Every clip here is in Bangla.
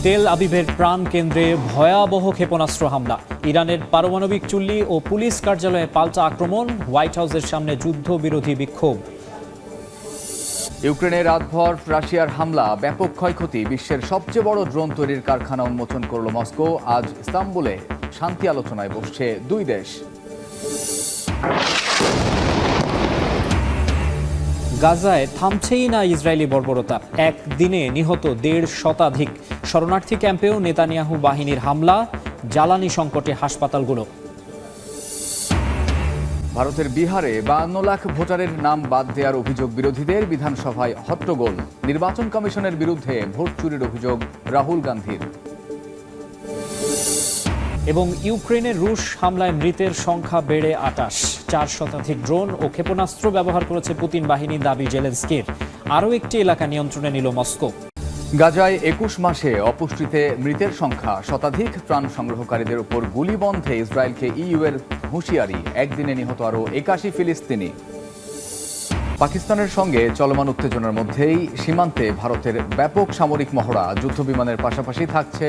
তেল আবিবের প্রাণ কেন্দ্রে ভয়াবহ ক্ষেপণাস্ত্র হামলা, ইরানের পারমাণবিক চুল্লি ও পুলিশ কার্যালয়ে পাল্টা আক্রমণ, হোয়াইট হাউসের সামনে যুদ্ধবিরোধী বিক্ষোভ। ইউক্রেনে রাতভর রাশিয়ার হামলা, ব্যাপক ক্ষয়ক্ষতি, বিশ্বের সবচেয়ে বড় ড্রোন তৈরির কারখানা উন্মোচন করল মস্কো। আজ ইস্তাম্বুলে শান্তি আলোচনায় বসছে দুই দেশ। গাজায় থামছেই না ইসরায়েলি বর্বরতা, একদিনে নিহত 1.5 শতাধিক। শরণার্থী ক্যাম্পেও নেতানিয়াহু বাহিনীর হামলা, জ্বালানি সংকটে হাসপাতালগুলো। ভারতের বিহারে 52 লাখ ভোটারের নাম বাদ দেওয়ার অভিযোগ বিরোধীদের, বিধানসভায় হট্টগোল। নির্বাচন কমিশনের বিরুদ্ধে ভোট চুরির অভিযোগ রাহুল গান্ধীর। এবং ইউক্রেনের রুশ হামলায় মৃতের সংখ্যা বেড়ে 28, 4 শতাধিক ড্রোন ও ক্ষেপণাস্ত্র ব্যবহার করেছে পুতিন বাহিনী, দাবি জেলেনস্কির। আরও একটি এলাকা নিয়ন্ত্রণে নিল মস্কো। গাজায় 21 মাসে অপুষ্টিতে মৃতের সংখ্যা শতাধিক, ত্রাণ সংগ্রহকারীদের উপর গুলি বন্ধে ইসরায়েলকে ইইউ এর হুঁশিয়ারি, একদিনে নিহত আরও 81 ফিলিস্তিনি। পাকিস্তানের সঙ্গে চলমান উত্তেজনার মধ্যেই সীমান্তে ভারতের ব্যাপক সামরিক মহড়া, যুদ্ধবিমানের পাশাপাশি থাকছে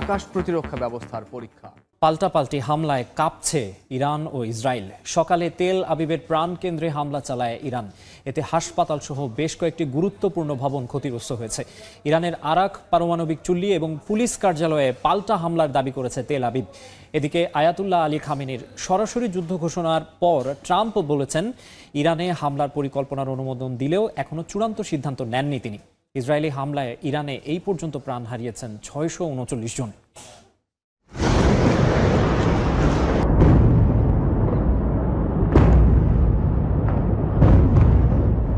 আকাশ প্রতিরক্ষা ব্যবস্থার পরীক্ষা। পাল্টাপাল্টি হামলায় কাঁপছে ইরান ও ইসরায়েল। সকালে তেল আবিবের প্রাণ কেন্দ্রে হামলা চালায় ইরান, এতে হাসপাতাল সহ বেশ কয়েকটি গুরুত্বপূর্ণ ভবন ক্ষতিগ্রস্ত হয়েছে। ইরানের আরাক পারমাণবিক চুল্লি এবং পুলিশ কার্যালয়ে পাল্টা হামলার দাবি করেছে তেল আবিব। এদিকে আয়াতুল্লাহ আলী খামেনির সরাসরি যুদ্ধ ঘোষণার পর ট্রাম্প বলেছেন, ইরানে হামলার পরিকল্পনার অনুমোদন দিলেও এখনো চূড়ান্ত সিদ্ধান্ত নেননি তিনি। ইসরায়েলি হামলায় ইরানে এই পর্যন্ত প্রাণ হারিয়েছেন 639 জন।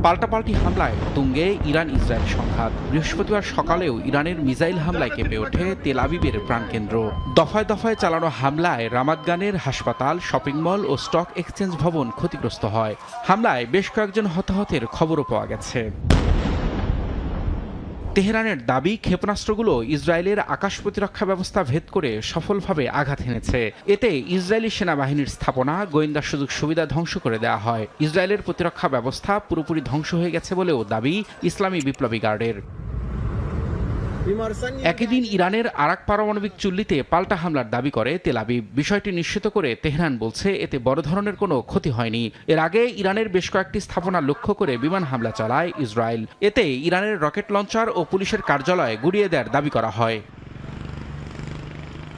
পাল্টাপাল্টি হামলায় তুঙ্গে ইরান ইসরায়েল সংঘাত। বৃহস্পতিবার সকালেও ইরানের মিসাইল হামলায় কেঁপে ওঠে তেল আবিবের প্রাণকেন্দ্র। দফায় দফায় চালানো হামলায় রামাতগানের হাসপাতাল, শপিং মল ও স্টক এক্সচেঞ্জ ভবন ক্ষতিগ্রস্ত হয়। হামলায় বেশ কয়েকজন হতাহতের খবরও পাওয়া গেছে। তেহরানের দাবি, ক্ষেপণাস্ত্রগুলো ইসরায়েলের আকাশ প্রতিরক্ষা ব্যবস্থা ভেদ করে সফলভাবে আঘাত হেনেছে। এতে ইসরায়েলি সেনাবাহিনীর স্থাপনা, গোয়েন্দা সুযোগ সুবিধা ধ্বংস করে দেওয়া হয়। ইসরায়েলের প্রতিরক্ষা ব্যবস্থা পুরোপুরি ধ্বংস হয়ে গেছে বলেও দাবি ইসলামী বিপ্লবী গার্ডের। একই দিন ইরানের আরাক পারমাণবিক চুল্লিতে পাল্টা হামলার দাবি করে তেল আবিব। বিষয়টি নিশ্চিত করে তেহরান বলছে, এতে বড় ধরনের কোনো ক্ষতি হয়নি। এর আগে ইরানের বেশ কয়েকটি স্থাপনা লক্ষ্য করে বিমান হামলা চালায় ইসরায়েল। এতে ইরানের রকেট লঞ্চার ও পুলিশের কার্যালয় গুঁড়িয়ে দেওয়ার দাবি করা হয়।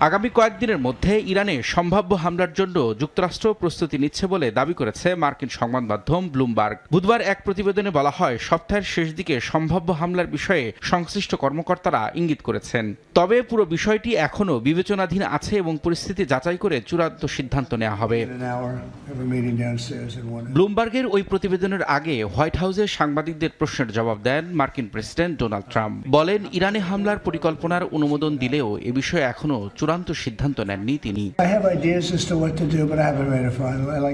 আগামী কয়েকদিনের মধ্যে ইরানে সম্ভাব্য হামলার জন্য যুক্তরাষ্ট্র প্রস্তুতি নিচ্ছে বলে দাবি করেছে মার্কিন সংবাদ মাধ্যম ব্লুমবার্গ। বুধবার এক প্রতিবেদনে বলা হয়, সপ্তাহের শেষ দিকে সম্ভাব্য হামলার বিষয়ে সংশ্লিষ্ট কর্মকর্তারা ইঙ্গিত করেছেন। তবে পুরো বিষয়টি এখনও বিবেচনাধীন আছে এবং পরিস্থিতি যাচাই করে চূড়ান্ত সিদ্ধান্ত নেওয়া হবে। ব্লুমবার্গের ওই প্রতিবেদনের আগে হোয়াইট হাউসে সাংবাদিকদের প্রশ্নের জবাব দেন মার্কিন প্রেসিডেন্ট ডোনাল্ড ট্রাম্প। বলেন, ইরানে হামলার পরিকল্পনার অনুমোদন দিলেও এ বিষয়ে এখনও চূড়ান্ত সিদ্ধান্ত নেননি তিনি।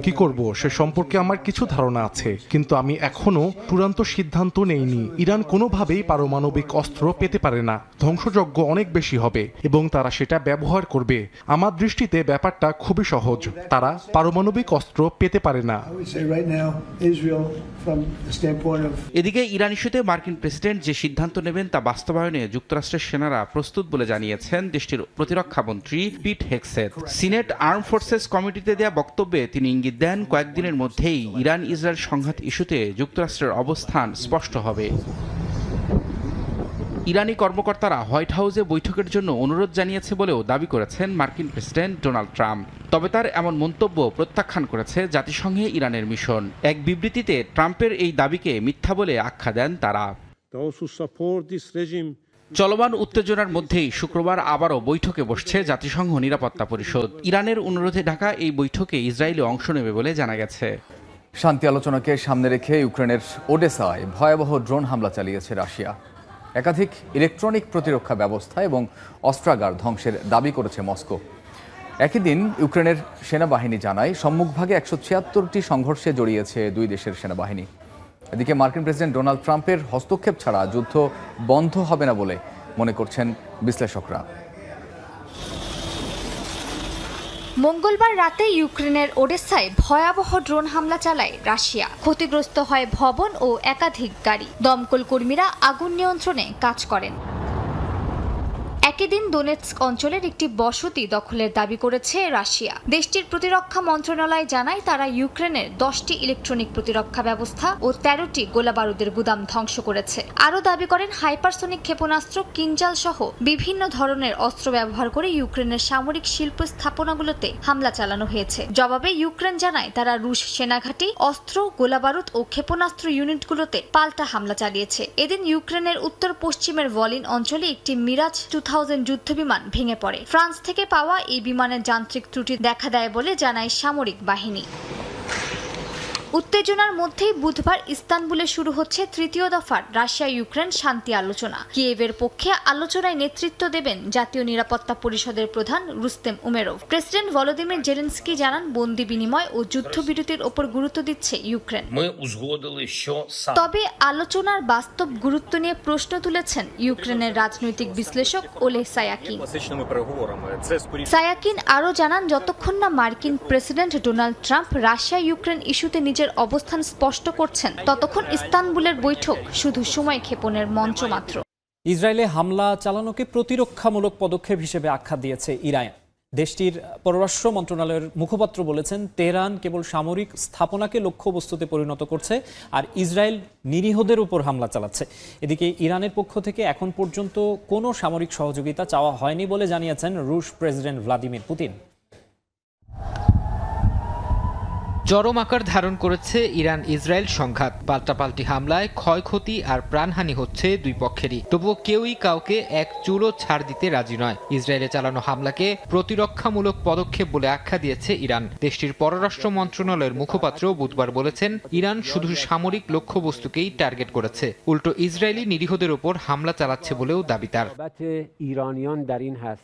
কি করব সে সম্পর্কে আমার কিছু ধারণা আছে, কিন্তু আমি এখনো চূড়ান্ত সিদ্ধান্ত নেইনি। ইরান কোনোভাবেই পারমাণবিক অস্ত্র পেতে পারে না। ধ্বংসযজ্ঞ অনেক বেশি হবে এবং তারা সেটা ব্যবহার করবে। আমার দৃষ্টিতে ব্যাপারটা খুবই সহজ, তারা পারমাণবিক অস্ত্র পেতে পারে না। এদিকে ইরান ইস্যুতে মার্কিন প্রেসিডেন্ট যে সিদ্ধান্ত নেবেন তা বাস্তবায়নে যুক্তরাষ্ট্রের সেনারা প্রস্তুত বলে জানিয়েছেন দেশটির প্রতিরক্ষা মন্ত্রী পিট হেগসেথ। সিনেট আর্ম ফোর্সেস কমিটিতে দেয়া বক্তব্যে তিনি ইঙ্গিত দেন, কয়েকদিনের মধ্যেই ইরান ইসরায়েল সংঘাত ইস্যুতে যুক্তরাষ্ট্রের অবস্থান স্পষ্ট হবে। ইরানি কর্মকর্তারা হোয়াইট হাউসে বৈঠকের জন্য অনুরোধ জানিয়েছে বলেও দাবি করেছেন মার্কিন প্রেসিডেন্ট ডোনাল্ড ট্রাম্প। তবে তার এমন মন্তব্য প্রত্যাখ্যান করেছে জাতিসংঘে ইরানের মিশন। এক বিবৃতিতে ট্রাম্পের এই দাবিকে মিথ্যা বলে আখ্যা দেন তারা। চলমান উত্তেজনার মধ্যেই শুক্রবার আবারও বৈঠকে বসছে জাতিসংঘ নিরাপত্তা পরিষদ। ইরানের অনুরোধে ঢাকা এই বৈঠকে ইসরায়েলও অংশ নেবে বলে জানা গেছে। শান্তি আলোচনাকে সামনে রেখে ইউক্রেনের ওডেসায় ভয়াবহ ড্রোন হামলা চালিয়েছে রাশিয়া। একাধিক ইলেকট্রনিক প্রতিরক্ষা ব্যবস্থা এবং অস্ত্রাগার ধ্বংসের দাবি করেছে মস্কো। একই দিন ইউক্রেনের সেনাবাহিনী জানায়, সম্মুখভাগে 176টি সংঘর্ষে জড়িয়েছে দুই দেশের সেনাবাহিনী। এদিকে মার্কিন প্রেসিডেন্ট ডোনাল্ড ট্রাম্পের হস্তক্ষেপ ছাড়া যুদ্ধ বন্ধ হবে না বলে মনে করছেন বিশ্লেষকরা। মঙ্গলবার রাতে ইউক্রেনের ওডেসায় ভয়াবহ ড্রোন হামলা চালায় রাশিয়া। ক্ষতিগ্রস্ত হয় ভবন ও একাধিক গাড়ি। দমকল কর্মীরা আগুন নিয়ন্ত্রণে কাজ করেন। একই দিন দোনেৎস্ক অঞ্চলের একটি বসতি দখলের দাবি করেছে রাশিয়া। দেশটির প্রতিরক্ষা মন্ত্রণালয় জানায় তারা ইউক্রেনের 10টি ইলেকট্রনিক প্রতিরক্ষা ব্যবস্থা ও 13টি গোলাবারুদের গুদাম ধ্বংস করেছে। আরও দাবি করেন হাইপারসোনিক ক্ষেপণাস্ত্র, কিনজাল সহ বিভিন্ন ধরনের অস্ত্র ব্যবহার করে ইউক্রেনের সামরিক শিল্প স্থাপনাগুলোতে হামলা চালানো হয়েছে। জবাবে ইউক্রেন জানায় তারা রুশ সেনাঘাঁটি, অস্ত্র, গোলাবারুদ ও ক্ষেপণাস্ত্র ইউনিটগুলোতে পাল্টা হামলা চালিয়েছে। এদিন ইউক্রেনের উত্তর পশ্চিমের ভলিন অঞ্চলে একটি মিরাজ 2000 যুদ্ধবিমান ভেঙে পড়ে। ফ্রান্স থেকে পাওয়া এই বিমানের যান্ত্রিক ত্রুটি দেখা দেয় বলে জানায় সামরিক বাহিনী। উত্তেজনার মধ্যেই বুধবার ইস্তানবুলে শুরু হচ্ছে তৃতীয় দফার রাশিয়া ইউক্রেন শান্তি আলোচনা। কিয়েভের পক্ষে আলোচনায় নেতৃত্ব দেবেন জাতীয় নিরাপত্তা পরিষদের প্রধান Rustem Umerov. President Volodymyr Zelensky জানান বন্দি বিনিময় ও যুদ্ধবিরতির ওপর গুরুত্ব দিচ্ছে ইউক্রেন। তবে আলোচনার বাস্তব গুরুত্ব নিয়ে প্রশ্ন তুলেছেন ইউক্রেনের রাজনৈতিক বিশ্লেষক ওলে সায়াকিন। সায়াকিন আরও জানান যতক্ষণ না মার্কিন president Donald Trump Russia Ukraine ইস্যুতে নিজের অবস্থান স্পষ্ট করছেন ততক্ষণ ইস্তানবুলের বৈঠক শুধু সময় ক্ষেপণের মঞ্চ মাত্র। ইসরায়েলে হামলা চালানোকে প্রতিরক্ষামূলক পদক্ষেপ হিসেবে আখ্যা দিয়েছে ইরান। দেশটির পররাষ্ট্র মন্ত্রণালয়ের মুখপাত্র বলেছেন তেহরান কেবল সামরিক স্থাপনাকে লক্ষ্যবস্তুতে পরিণত করছে আর ইসরায়েল নিরীহদের উপর হামলা চালাচ্ছে। এদিকে ইরানের পক্ষ থেকে এখন পর্যন্ত কোনো সামরিক সহযোগিতা চাওয়া হয়নি বলে জানিয়েছেন রুশ প্রেসিডেন্ট ভ্লাদিমির পুতিন। চরম আকার ধারণ করেছে ইরান ইসরায়েল সংঘাত। পাল্টাপাল্টি হামলায় ক্ষয়ক্ষতি আর প্রাণহানি হচ্ছে দুই পক্ষেরই। তবুও কেউই কাউকে এক চুলও ছাড় দিতে রাজি নয়। ইসরায়েলে চালানো হামলাকে প্রতিরক্ষামূলক পদক্ষেপ বলে আখ্যা দিয়েছে ইরান। দেশটির পররাষ্ট্র মন্ত্রণালয়ের মুখপাত্র বুধবার বলেছেন ইরান শুধু সামরিক লক্ষ্যবস্তুকেই টার্গেট করেছে, উল্টো ইসরায়েলি নিরীহদের ওপর হামলা চালাচ্ছে বলেও দাবি তার।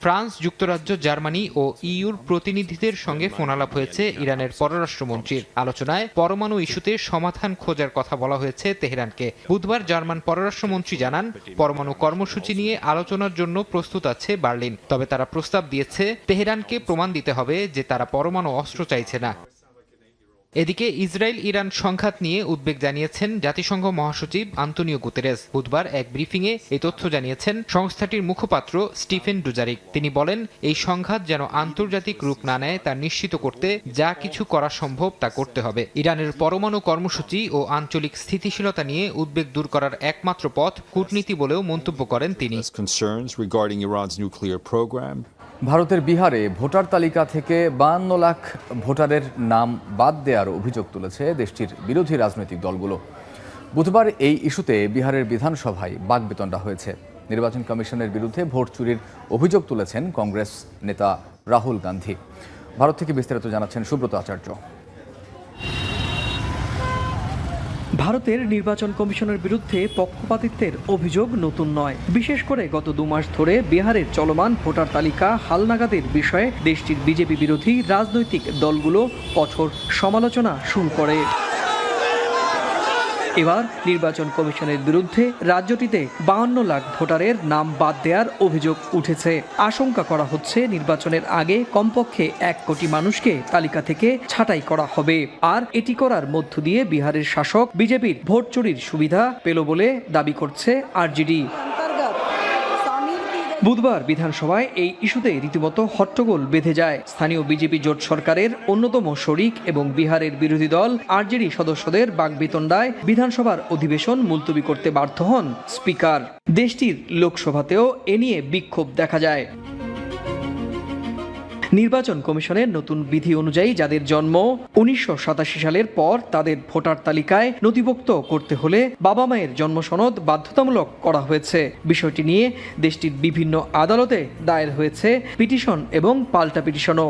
ফ্রান্স, যুক্তরাজ্য, জার্মানি ও ইউর প্রতিনিধিদের সঙ্গে ফোনালাপ হয়েছে ইরানের পররাষ্ট্রমন্ত্রী। আলোচনায় পরমাণু ইস্যুতে সমাধান খোঁজার কথা বলা হয়েছে তেহরানকে। বুধবার জার্মান পররাষ্ট্রমন্ত্রী জানান পরমাণু কর্মসূচি নিয়ে আলোচনার জন্য প্রস্তুত আছে বার্লিন। তবে তারা প্রস্তাব দিয়েছে তেহরানকে প্রমাণ দিতে হবে যে তারা পরমাণু অস্ত্র চাইছে না। এদিকে ইসরায়েল ইরান সংঘাত নিয়ে উদ্বেগ জানিয়েছেন জাতিসংঘ মহাসচিব আন্তোনিও গুতেরেস। বুধবার এক ব্রিফিংয়ে এই তথ্য জানিয়েছেন সংস্থাটির মুখপাত্র স্টিফেন ডুজারিক। তিনি বলেন এই সংঘাত যেন আন্তর্জাতিক রূপ না নেয় তা নিশ্চিত করতে যা কিছু করা সম্ভব তা করতে হবে। ইরানের পরমাণু কর্মসূচি ও আঞ্চলিক স্থিতিশীলতা নিয়ে উদ্বেগ দূর করার একমাত্র পথ কূটনীতি বলেও মন্তব্য করেন তিনি। ভারতের বিহারে ভোটার তালিকা থেকে 52 লাখ ভোটারের নাম বাদ দেওয়ার অভিযোগ তুলেছে দেশটির বিরোধী রাজনৈতিক দলগুলো। বুধবার এই ইস্যুতে বিহারের বিধানসভায় বাকবিতণ্ডা হয়েছে। নির্বাচন কমিশনের বিরুদ্ধে ভোট চুরির অভিযোগ তুলেছেন কংগ্রেস নেতা রাহুল গান্ধী। ভারত থেকে বিস্তারিত জানাচ্ছেন সুব্রত আচার্য। ভারতের নির্বাচন কমিশনের বিরুদ্ধে পক্ষপাতিত্বের অভিযোগ নতুন নয়। বিশেষ করে গত 2 মাস ধরে বিহারের চলমান ভোটার তালিকা হালনাগাদের বিষয়ে দেশটির বিজেপি বিরোধী রাজনৈতিক দলগুলো কঠোর সমালোচনা শুরু করে। এবার নির্বাচন কমিশনের বিরুদ্ধে রাজ্যটিতে 52 লাখ ভোটারের নাম বাদ দেওয়ার অভিযোগ উঠেছে। আশঙ্কা করা হচ্ছে নির্বাচনের আগে কমপক্ষে 1 কোটি মানুষকে তালিকা থেকে ছাঁটাই করা হবে। আর এটি করার মধ্য দিয়ে বিহারের শাসক বিজেপির ভোট চুরির সুবিধা পেল বলে দাবি করছে আরজেডি। বুধবার বিধানসভায় এই ইস্যুতে রীতিমতো হট্টগোল বেঁধে যায়। স্থানীয় বিজেপি জোট সরকারের অন্যতম শরিক এবং বিহারের বিরোধী দল আরজেডি সদস্যদের বাকবিতণ্ডায় বিধানসভার অধিবেশন মুলতবি করতে বাধ্য হন স্পিকার। দেশটির লোকসভাতেও এ নিয়ে বিক্ষোভ দেখা যায়। নির্বাচন কমিশনের নতুন বিধি অনুযায়ী যাদের জন্ম 1987 সালের পর তাদের ভোটার তালিকায় নথিভুক্ত করতে হলে বাবা মায়ের জন্ম সনদ বাধ্যতামূলক করা হয়েছে। বিষয়টি নিয়ে দেশটির বিভিন্ন আদালতে দায়ের হয়েছে পিটিশন এবং পাল্টা পিটিশনও।